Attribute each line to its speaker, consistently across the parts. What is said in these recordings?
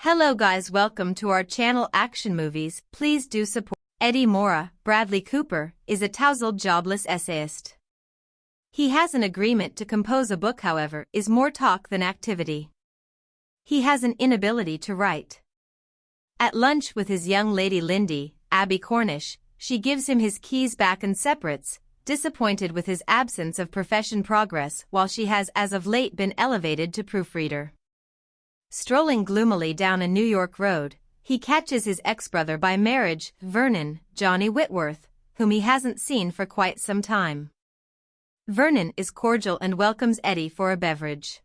Speaker 1: Hello guys, welcome to our channel Action Movies. Please do support. Eddie Mora, Bradley Cooper, is a tousled jobless essayist. He has an agreement to compose a book, however, is more talk than activity. He has an inability to write. At lunch with his young lady Lindy, Abby Cornish, she gives him his keys back and separates, disappointed with his absence of profession progress while she has as of late been elevated to proofreader. Strolling gloomily down a New York road, he catches his ex-brother by marriage, Vernon, Johnny Whitworth, whom he hasn't seen for quite some time. Vernon is cordial and welcomes Eddie for a beverage.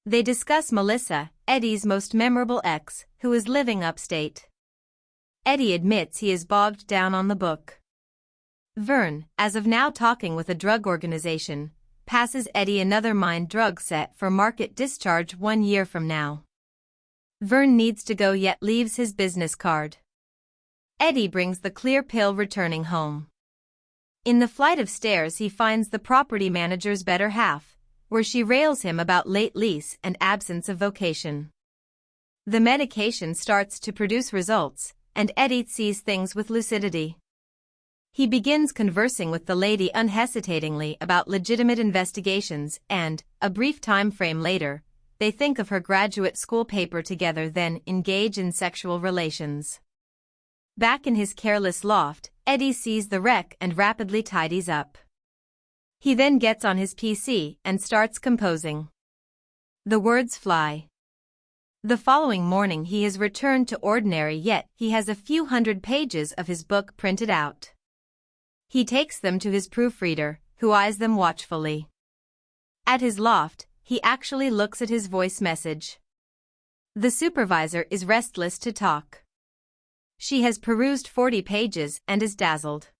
Speaker 1: They discuss Melissa, Eddie's most memorable ex, who is living upstate. Eddie admits he is bogged down on the book. Vern, as of now talking with a drug organization, passes Eddie another mind drug set for market discharge 1 year from now. Vern needs to go yet leaves his business card. Eddie brings the clear pill returning home. In the flight of stairs he finds the property manager's better half, where she rails him about late lease and absence of vocation. The medication starts to produce results, and Eddie sees things with lucidity. He begins conversing with the lady unhesitatingly about legitimate investigations and, a brief time frame later, they think of her graduate school paper together, then engage in sexual relations. Back in his careless loft, Eddie sees the wreck and rapidly tidies up. He then gets on his PC and starts composing. The words fly. The following morning he has returned to ordinary, yet he has a few hundred pages of his book printed out. He takes them to his proofreader, who eyes them watchfully. At his loft, he actually looks at his voice message. The supervisor is restless to talk. She has perused 40 pages and is dazzled.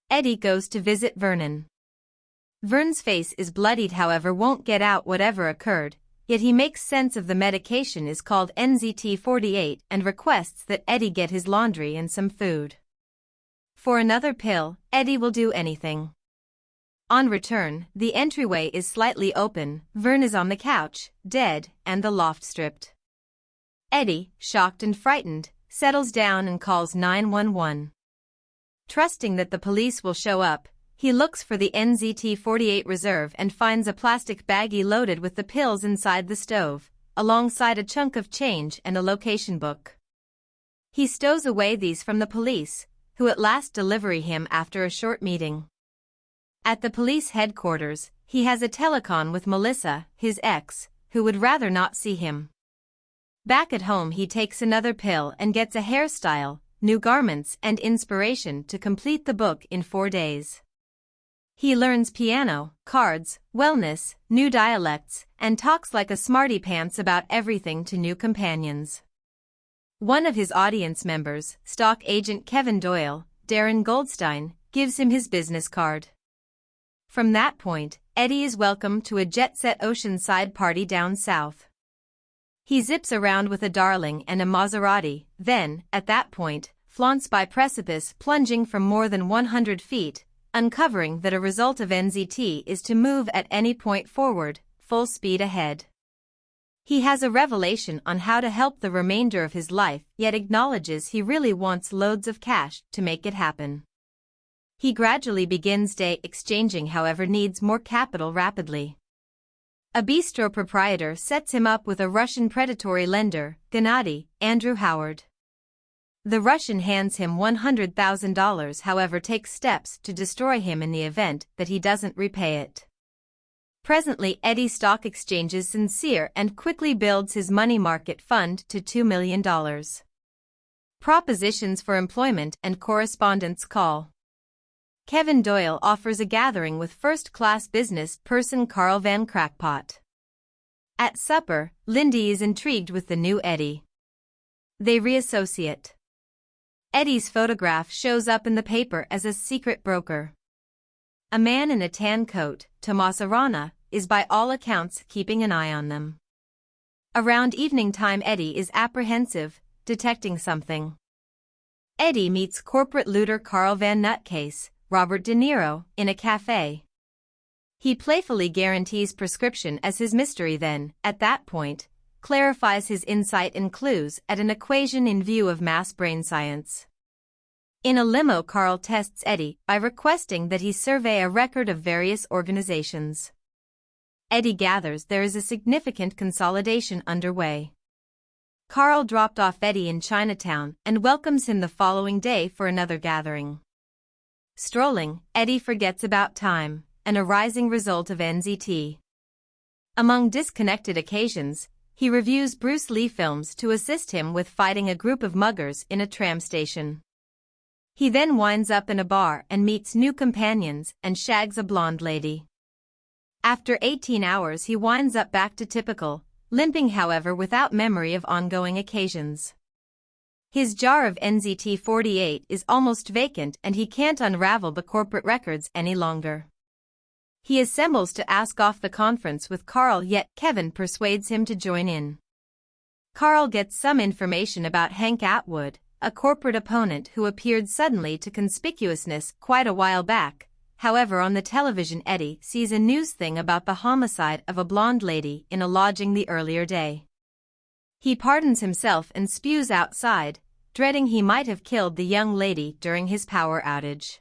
Speaker 1: Eddie goes to visit Vernon. Vern's face is bloodied, however won't get out whatever occurred, yet he makes sense of the medication is called NZT-48 and requests that Eddie get his laundry and some food. For another pill, Eddie will do anything. On return, the entryway is slightly open, Vern is on the couch, dead, and the loft stripped. Eddie, shocked and frightened, settles down and calls 911. Trusting that the police will show up, he looks for the NZT-48 reserve and finds a plastic baggie loaded with the pills inside the stove, alongside a chunk of change and a location book. He stows away these from the police, who at last deliver him after a short meeting. At the police headquarters, he has a telecon with Melissa, his ex, who would rather not see him. Back at home he takes another pill and gets a hairstyle, new garments and inspiration to complete the book in 4 days. He learns piano, cards, wellness, new dialects, and talks like a smarty pants about everything to new companions. One of his audience members, stock agent Kevin Doyle, Darren Goldstein, gives him his business card. From that point, Eddie is welcomed to a jet-set oceanside party down south. He zips around with a darling and a Maserati, then, at that point, flaunts by precipice plunging from more than 100 feet, uncovering that a result of NZT is to move at any point forward, full speed ahead. He has a revelation on how to help the remainder of his life, yet acknowledges he really wants loads of cash to make it happen. He gradually begins day exchanging, however needs more capital rapidly. A bistro proprietor sets him up with a Russian predatory lender, Gennady, Andrew Howard. The Russian hands him $100,000, however takes steps to destroy him in the event that he doesn't repay it. Presently Eddie stock exchanges sincere and quickly builds his money market fund to $2 million. Propositions for employment and correspondence call. Kevin Doyle offers a gathering with first-class business person Carl Van Crackpot. At supper, Lindy is intrigued with the new Eddie. They reassociate. Eddie's photograph shows up in the paper as a secret broker. A man in a tan coat, Tomas Arana, is by all accounts keeping an eye on them. Around evening time Eddie is apprehensive, detecting something. Eddie meets corporate looter Carl Van Nutcase, Robert De Niro, in a cafe. He playfully guarantees prescription as his mystery then, at that point, clarifies his insight and clues at an equation in view of mass brain science. In a limo, Carl tests Eddie by requesting that he survey a record of various organizations. Eddie gathers there is a significant consolidation underway. Carl dropped off Eddie in Chinatown and welcomes him the following day for another gathering. Strolling, Eddie forgets about time, an arising result of NZT. Among disconnected occasions, he reviews Bruce Lee films to assist him with fighting a group of muggers in a tram station. He then winds up in a bar and meets new companions and shags a blonde lady. After 18 hours he winds up back to typical, limping however without memory of ongoing occasions. His jar of NZT-48 is almost vacant and he can't unravel the corporate records any longer. He assembles to ask off the conference with Carl, yet Kevin persuades him to join in. Carl gets some information about Hank Atwood, a corporate opponent who appeared suddenly to conspicuousness quite a while back. However, on the television Eddie sees a news thing about the homicide of a blonde lady in a lodging the earlier day. He pardons himself and spews outside, dreading he might have killed the young lady during his power outage.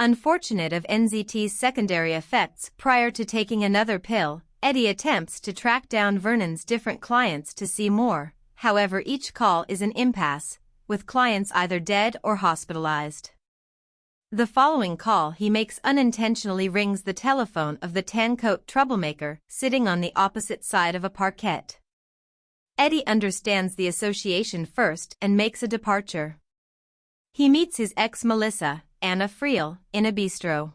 Speaker 1: Unfortunate of NZT's secondary effects, prior to taking another pill, Eddie attempts to track down Vernon's different clients to see more. However, each call is an impasse, with clients either dead or hospitalized. The following call he makes unintentionally rings the telephone of the tan-coat troublemaker sitting on the opposite side of a parquet. Eddie understands the association first and makes a departure. He meets his ex Melissa, Anna Friel, in a bistro.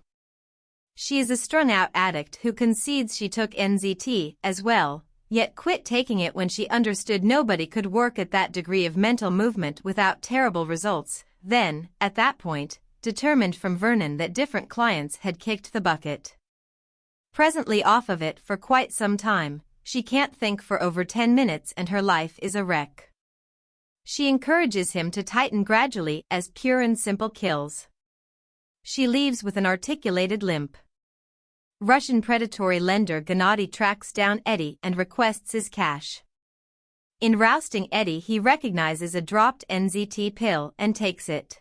Speaker 1: She is a strung-out addict who concedes she took NZT as well, yet quit taking it when she understood nobody could work at that degree of mental movement without terrible results. Then, at that point, determined from Vernon that different clients had kicked the bucket. Presently off of it for quite some time, she can't think for over 10 minutes and her life is a wreck. She encourages him to tighten gradually as pure and simple kills. She leaves with an articulated limp. Russian predatory lender Gennady tracks down Eddie and requests his cash. In rousting Eddie, he recognizes a dropped NZT pill and takes it.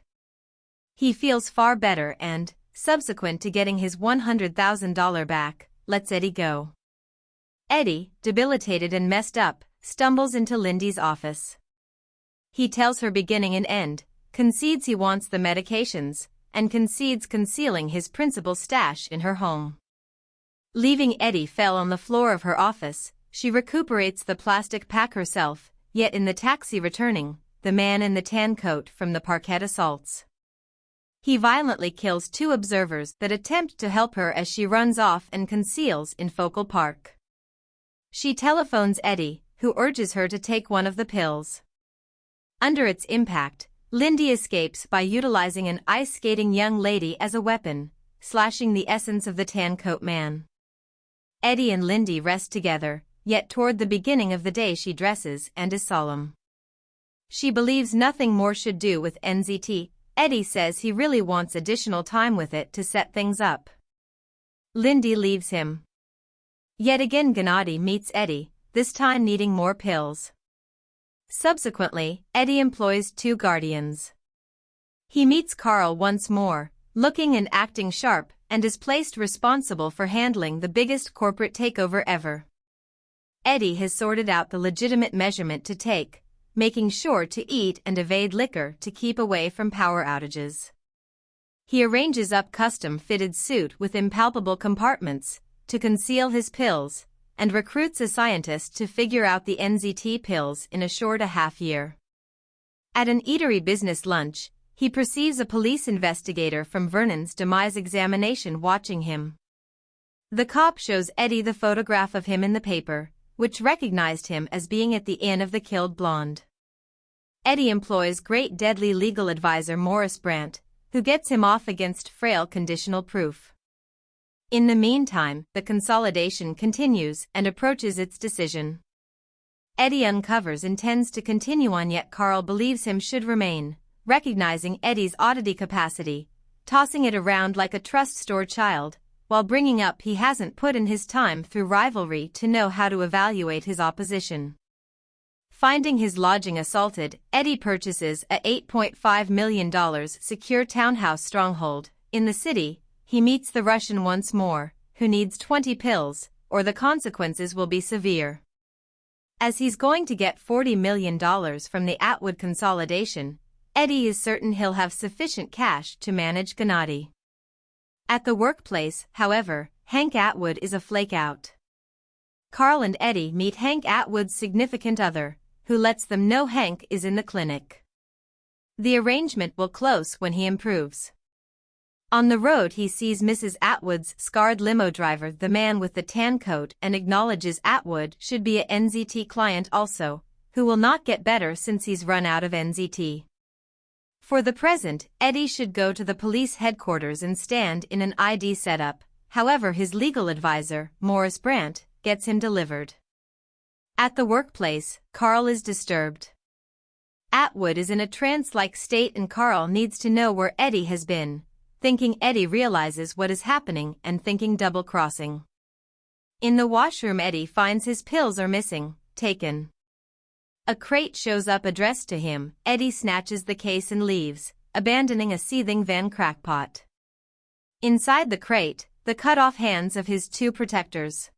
Speaker 1: He feels far better and, subsequent to getting his $100,000 back, lets Eddie go. Eddie, debilitated and messed up, stumbles into Lindy's office. He tells her beginning and end, concedes he wants the medications, and concedes concealing his principal stash in her home. Leaving Eddie fell on the floor of her office, she recuperates the plastic pack herself, yet in the taxi returning, the man in the tan coat from the parquet assaults. He violently kills 2 observers that attempt to help her as she runs off and conceals in Focal Park. She telephones Eddie, who urges her to take one of the pills. Under its impact, Lindy escapes by utilizing an ice-skating young lady as a weapon, slashing the essence of the tan coat man. Eddie and Lindy rest together, yet toward the beginning of the day she dresses and is solemn. She believes nothing more should do with NZT. Eddie says he really wants additional time with it to set things up. Lindy leaves him. Yet again Gennady meets Eddie, this time needing more pills. Subsequently, Eddie employs 2 guardians. He meets Carl once more, looking and acting sharp, and is placed responsible for handling the biggest corporate takeover ever. Eddie has sorted out the legitimate measurement to take, making sure to eat and evade liquor to keep away from power outages. He arranges up custom-fitted suit with impalpable compartments to conceal his pills, and recruits a scientist to figure out the NZT pills in a short half year. At an eatery business lunch, he perceives a police investigator from Vernon's demise examination watching him. The cop shows Eddie the photograph of him in the paper, which recognized him as being at the inn of the killed blonde. Eddie employs great deadly legal advisor Morris Brandt, who gets him off against frail conditional proof. In the meantime, the consolidation continues and approaches its decision. Eddie uncovers intends to continue on, yet Carl believes him should remain, recognizing Eddie's oddity capacity, tossing it around like a trust store child, while bringing up he hasn't put in his time through rivalry to know how to evaluate his opposition. Finding his lodging assaulted, Eddie purchases a $8.5 million secure townhouse stronghold. In the city, he meets the Russian once more, who needs 20 pills, or the consequences will be severe. As he's going to get $40 million from the Atwood consolidation, Eddie is certain he'll have sufficient cash to manage Gennady. At the workplace, however, Hank Atwood is a flakeout. Carl and Eddie meet Hank Atwood's significant other, who lets them know Hank is in the clinic. The arrangement will close when he improves. On the road he sees Mrs. Atwood's scarred limo driver, the man with the tan coat, and acknowledges Atwood should be a NZT client also, who will not get better since he's run out of NZT. For the present, Eddie should go to the police headquarters and stand in an ID setup, however his legal advisor, Morris Brandt, gets him delivered. At the workplace, Carl is disturbed. Atwood is in a trance-like state and Carl needs to know where Eddie has been, thinking Eddie realizes what is happening and thinking double-crossing. In the washroom Eddie finds his pills are missing, taken. A crate shows up addressed to him. Eddie snatches the case and leaves, abandoning a seething Van crackpot. Inside the crate, the cut-off hands of his two protectors.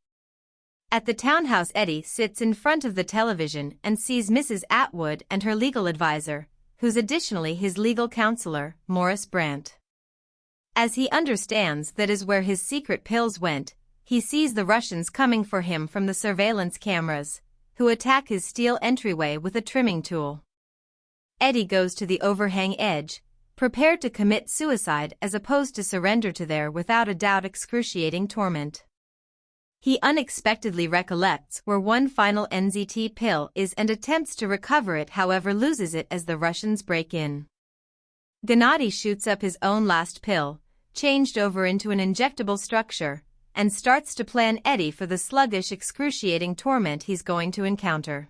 Speaker 1: At the townhouse Eddie sits in front of the television and sees Mrs. Atwood and her legal advisor, who's additionally his legal counselor, Morris Brandt. As he understands that is where his secret pills went, he sees the Russians coming for him from the surveillance cameras, who attack his steel entryway with a trimming tool. Eddie goes to the overhang edge, prepared to commit suicide as opposed to surrender to their without a doubt excruciating torment. He unexpectedly recollects where one final NZT pill is and attempts to recover it, however loses it as the Russians break in. Gennady shoots up his own last pill, changed over into an injectable structure, and starts to plan Eddie for the sluggish, excruciating torment he's going to encounter.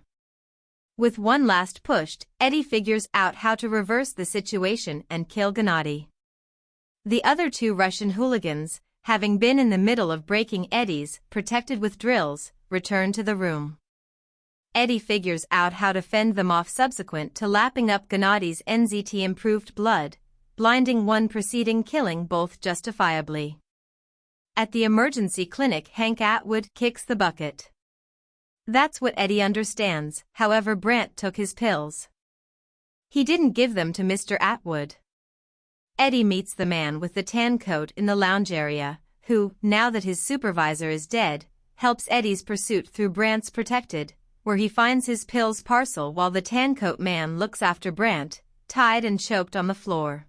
Speaker 1: With one last push, Eddie figures out how to reverse the situation and kill Gennady. The other two Russian hooligans, having been in the middle of breaking Eddie's, protected with drills, return to the room. Eddie figures out how to fend them off subsequent to lapping up Gennady's NZT-improved blood, blinding one preceding killing both justifiably. At the emergency clinic Hank Atwood kicks the bucket. That's what Eddie understands, however Brandt took his pills. He didn't give them to Mr. Atwood. Eddie meets the man with the tan coat in the lounge area, who, now that his supervisor is dead, helps Eddie's pursuit through Brandt's protected, where he finds his pills parcel while the tan coat man looks after Brandt, tied and choked on the floor.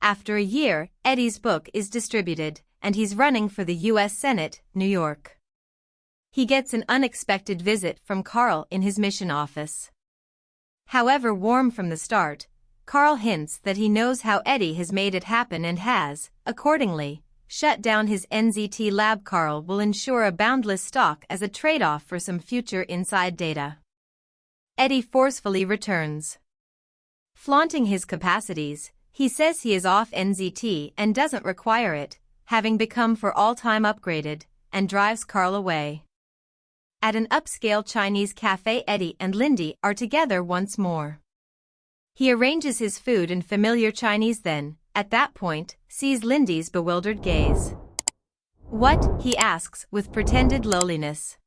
Speaker 1: After a year, Eddie's book is distributed, and he's running for the U.S. Senate, New York. He gets an unexpected visit from Carl in his mission office. However warm from the start, Carl hints that he knows how Eddie has made it happen and has, accordingly, shut down his NZT lab. Carl will ensure a boundless stock as a trade-off for some future inside data. Eddie forcefully returns. Flaunting his capacities, he says he is off NZT and doesn't require it, having become for all time upgraded, and drives Carl away. At an upscale Chinese cafe Eddie and Lindy are together once more. He arranges his food in familiar Chinese then, at that point, sees Lindy's bewildered gaze. "What?" he asks with pretended lowliness.